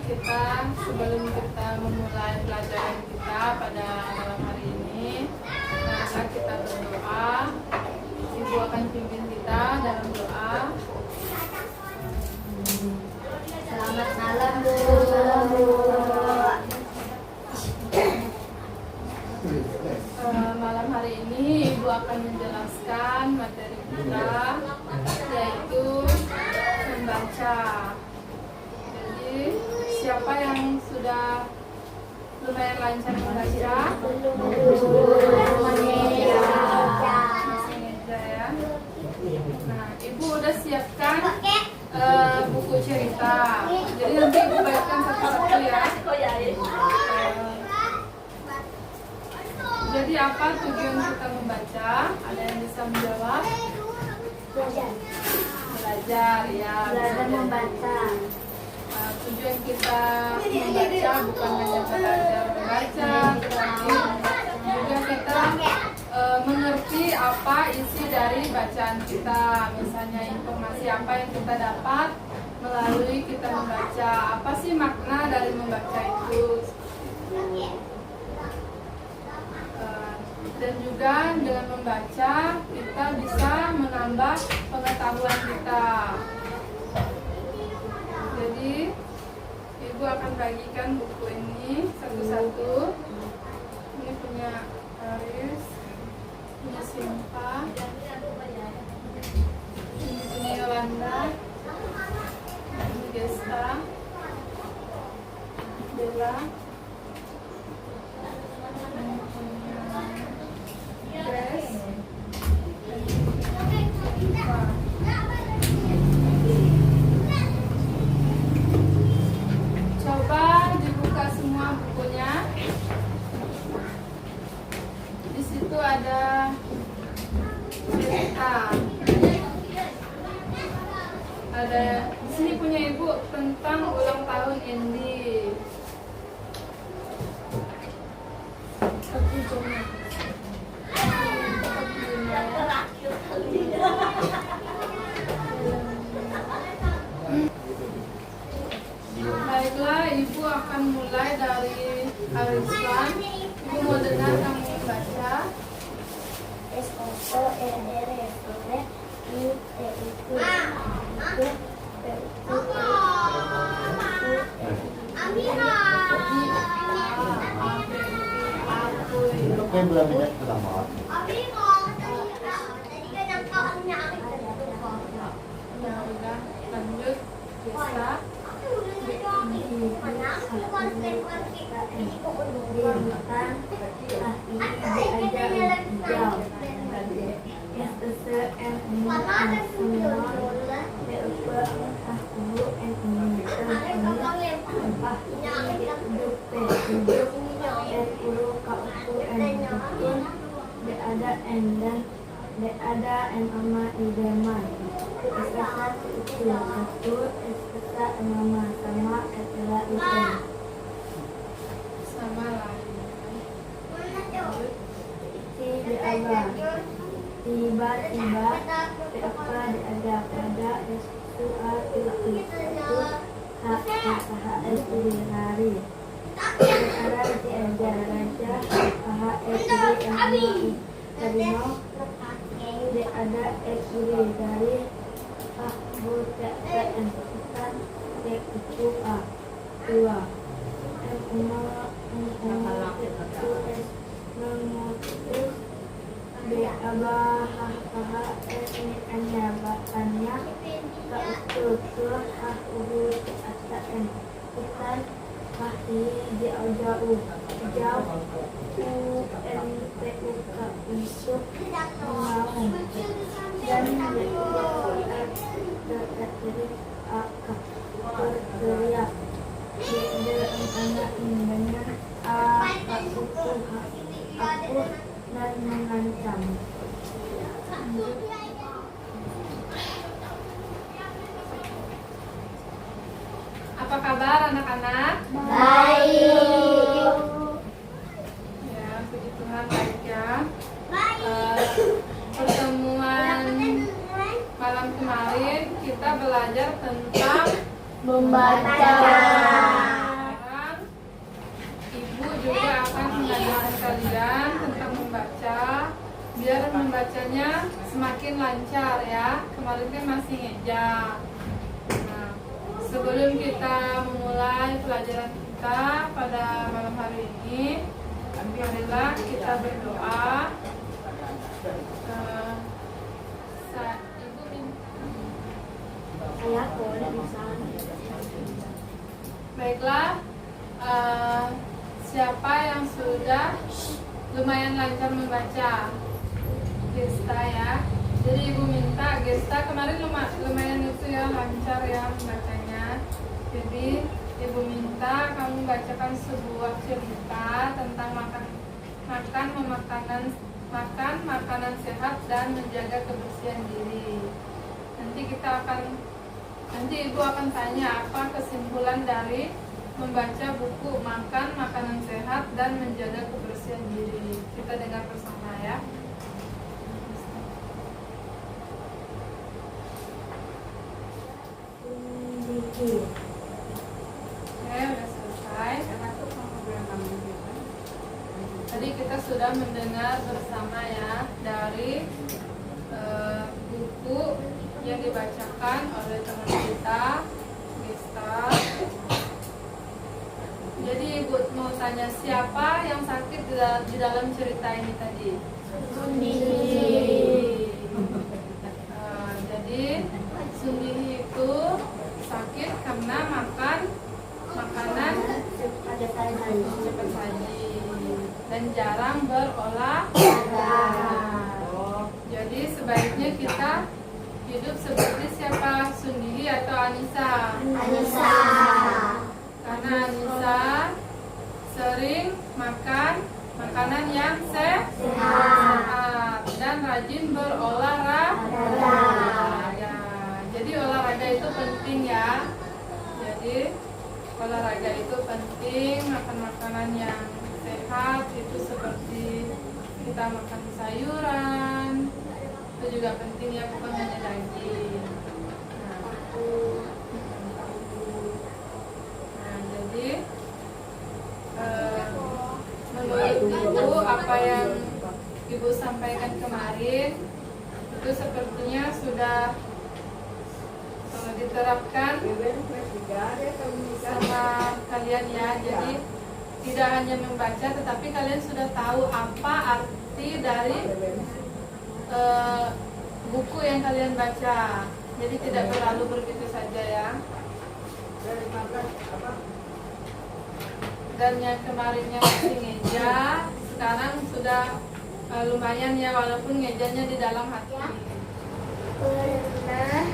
kita sebelum kita memulai pelajaran kita pada malam hari ini, maka kita berdoa. Ibu akan pimpin kita dalam doa. Selamat malam, Bu. Malam hari ini Ibu akan menjelaskan materi kita, yaitu membaca. Jadi siapa yang sudah lumayan lancar membaca? Masih ngeja ya. Nah, Ibu udah siapkan buku cerita. Jadi nanti Ibu bacakan satu-satu ya. Jadi apa tujuan kita membaca? Ada yang bisa menjawab? Belajar ya. Belajar membaca. Tujuan kita membaca bukan hanya belajar membaca, tetapi juga kita mengerti apa isi dari bacaan kita. Misalnya informasi apa yang kita dapat melalui kita membaca. Apa sih makna dari membaca itu? Dan juga dengan membaca kita bisa menambah pengetahuan kita. Jadi Ibu akan bagikan buku ini satu-satu. Ini punya Aris, punya Simpa, ini punya Yolanda, ini Gesta, Bella, ini punya Grace, dan ini punya Simpa. Coba dibuka semua bukunya. Di situ ada cerita. Ada di sini punya Ibu tentang ulang tahun Andy. Baiklah, Ibu akan mulai dari Ariswan. Ibu mau dengar kamu membaca. Nah, udah lanjut Gesta. Ada and ama idaman. Esasa itu satu, esasa nama sama adalah itu. Sama lah. Tiba-tiba, tiba-tiba, apa ada pada itu itu hari. Ada tiada raja, dari ada dari budak dan kita itu dua dan mengancam. Apa kabar anak-anak? Baik. Ya, puji Tuhan baik ya. Pertemuan malam kemarin kita belajar tentang Membaca. lancar ya. Kemarin kan masih ngeja. Nah, sebelum kita memulai pelajaran kita pada malam hari ini, marilah kita berdoa. Ibu Saya boleh bisa. baiklah, siapa yang sudah lumayan lancar membaca? Gesta ya. Jadi ibu minta Gesta kemarin lumayan itu ya, lancar ya membacanya. Jadi ibu minta kamu bacakan sebuah cerita tentang makan makanan sehat dan menjaga kebersihan diri. Nanti ibu akan tanya apa kesimpulan dari membaca buku makan makanan sehat dan menjaga kebersihan diri. Kita dengar bersama ya. Oke, udah selesai. Tadi kita sudah mendengar bersama ya dari buku yang dibacakan oleh teman kita, Gesta. Jadi ibu mau tanya siapa yang sakit di dalam cerita ini tadi? Sundini. Jadi Sundini itu sakit karena makan makanan cepat saji dan jarang berolahraga. Jadi sebaiknya kita hidup seperti siapa? Sundini atau Anissa? Anissa. Karena Anissa sering makan makanan yang sehat dan rajin berolahraga. Jadi olahraga itu penting ya. Jadi olahraga itu penting, makan makanan yang sehat itu seperti kita makan sayuran, itu juga penting ya, bukan hanya daging. Nah, jadi menurut ibu apa yang ibu sampaikan kemarin itu sepertinya sudah diterapkan sama kalian ya. Jadi tidak hanya membaca tetapi kalian sudah tahu apa arti dari buku yang kalian baca. Jadi tidak terlalu begitu saja ya. Dan yang kemarinnya masih ngeja, sekarang sudah lumayan ya, walaupun ngejanya di dalam hati. Pernah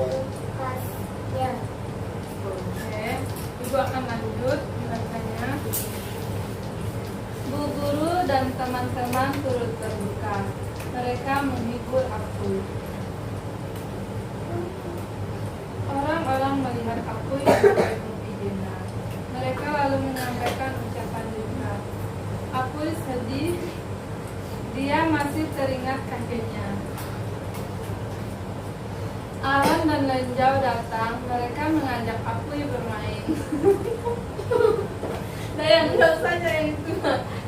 melukasnya. Oke, ibu akan lanjut membacanya. Bu guru dan teman-teman turut berduka. Mereka menghibur aku. Orang-orang melihat aku yang menutupi jendela. Mereka lalu menyampaikan ucapan duka. Aku sedih. Dia masih teringat kakeknya. Alan dan Lenjau datang. Mereka mengajak aku bermain. Nah, yang enggak saja yang itu.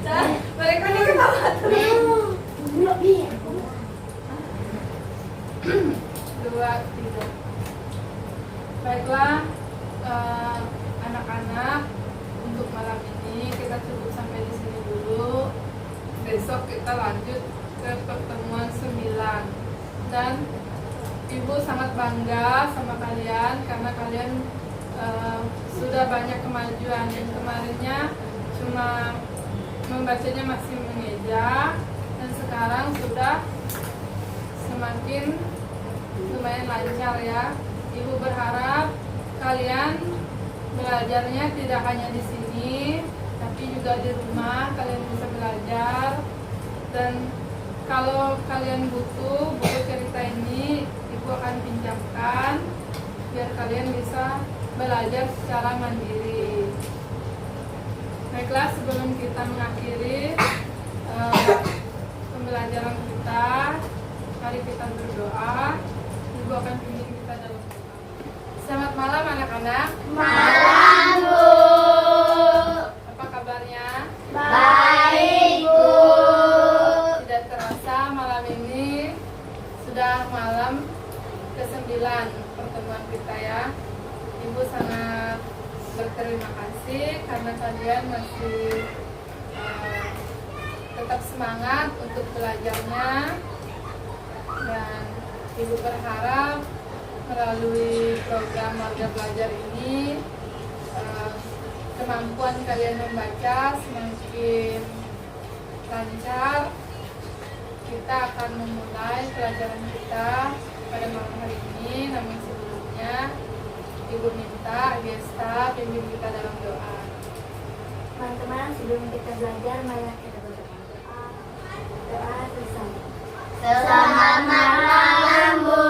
Nah, mereka ini ketawa terus. 2, 3. Baiklah, anak-anak, untuk malam ini kita cukup sampai di sini dulu. Besok kita lanjut ke pertemuan 9. Dan ibu sangat bangga sama kalian karena kalian sudah banyak kemajuan. Yang kemarinnya cuma membacanya masih mengeja, dan sekarang sudah semakin lumayan lancar ya. Ibu berharap kalian belajarnya tidak hanya di sini, tapi juga di rumah kalian bisa belajar. Dan kalau kalian butuh buku cerita ini, ibu akan pinjamkan biar kalian bisa belajar secara mandiri. Baiklah, sebelum kita mengakhiri pembelajaran kita, mari kita berdoa. Ibu akan pimpin kita dalam doa. Selamat malam anak-anak. Malam, Bu. Apa kabarnya? Baik, Bu. Tidak terasa malam ini kita ya. Ibu sangat berterima kasih karena kalian masih tetap semangat untuk belajarnya, dan Ibu berharap melalui program Warga Belajar ini kemampuan kalian membaca semakin lancar. Kita akan memulai pelajaran kita pada malam hari ini, namun sebelumnya Ibu minta Gesta pimpin kita dalam doa. Teman-teman, sebelum kita belajar, mari kita berdoa. Doa selesai. Selamat malam, Bu.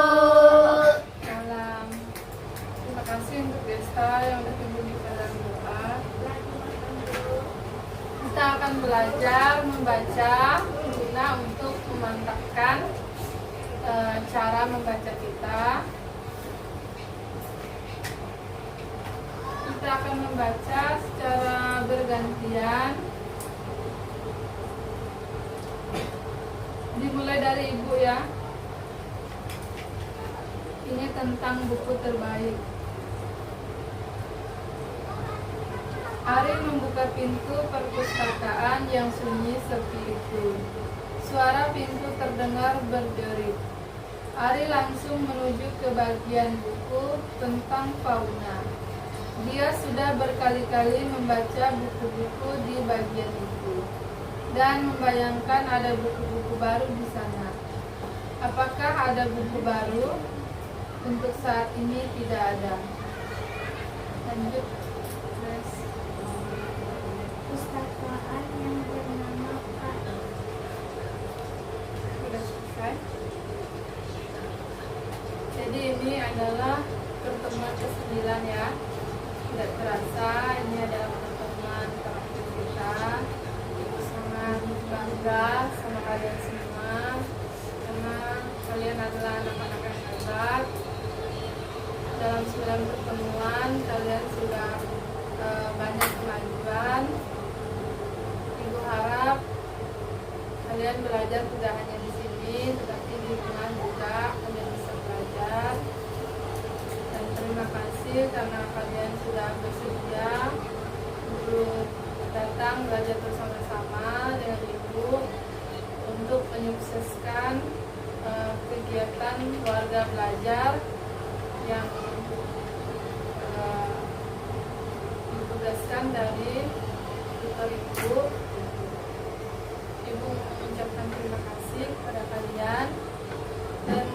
Malam. Terima kasih untuk Gesta yang sudah pimpin kita dalam doa. Kita akan belajar membaca guna untuk memantapkan cara membaca kita. Kita akan membaca secara bergantian. Dimulai dari Ibu ya. Ini tentang buku terbaik. Ari membuka pintu perpustakaan yang sunyi sepi itu. Suara pintu terdengar berderit. Ari langsung menuju ke bagian buku tentang fauna. Dia sudah berkali-kali membaca buku-buku di bagian itu dan membayangkan ada buku-buku baru di sana. Apakah ada buku baru? Untuk saat ini tidak ada. Lanjut. Pustakaan yang bernama Pak. Sudah selesai. Jadi ini adalah pertemuan ke-9 ya. Tidak terasa ini adalah pertemuan terakhir kita. Ibu sangat bangga sama kalian semua karena kalian adalah anak-anak yang hebat. Dalam 9 pertemuan kalian sudah banyak kemajuan. Ibu harap kalian belajar tidak hanya di sini, tetapi di rumah juga kalian bisa belajar. Dan terima kasih karena kalian sudah bersedia untuk datang belajar bersama-sama dengan Ibu untuk menyukseskan kegiatan Warga Belajar yang ditugaskan dari tutor Ibu. Ibu mengucapkan terima kasih kepada kalian, dan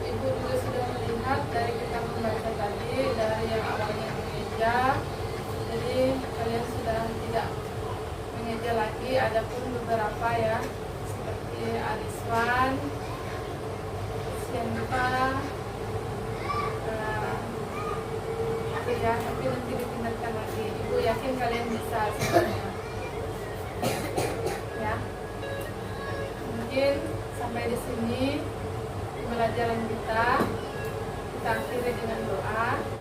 Ibu juga sudah melihat dari kita membaca tadi, dari yang awalnya mengeja, jadi kalian sudah tidak mengeja lagi. Adapun beberapa ya, seperti Ariswan, Sianpa, ya, tapi nanti dipindahkan lagi. Ibu yakin kalian bisa semuanya. Ya, mungkin sampai di sini pembelajaran kita. Kita akhiri dengan doa.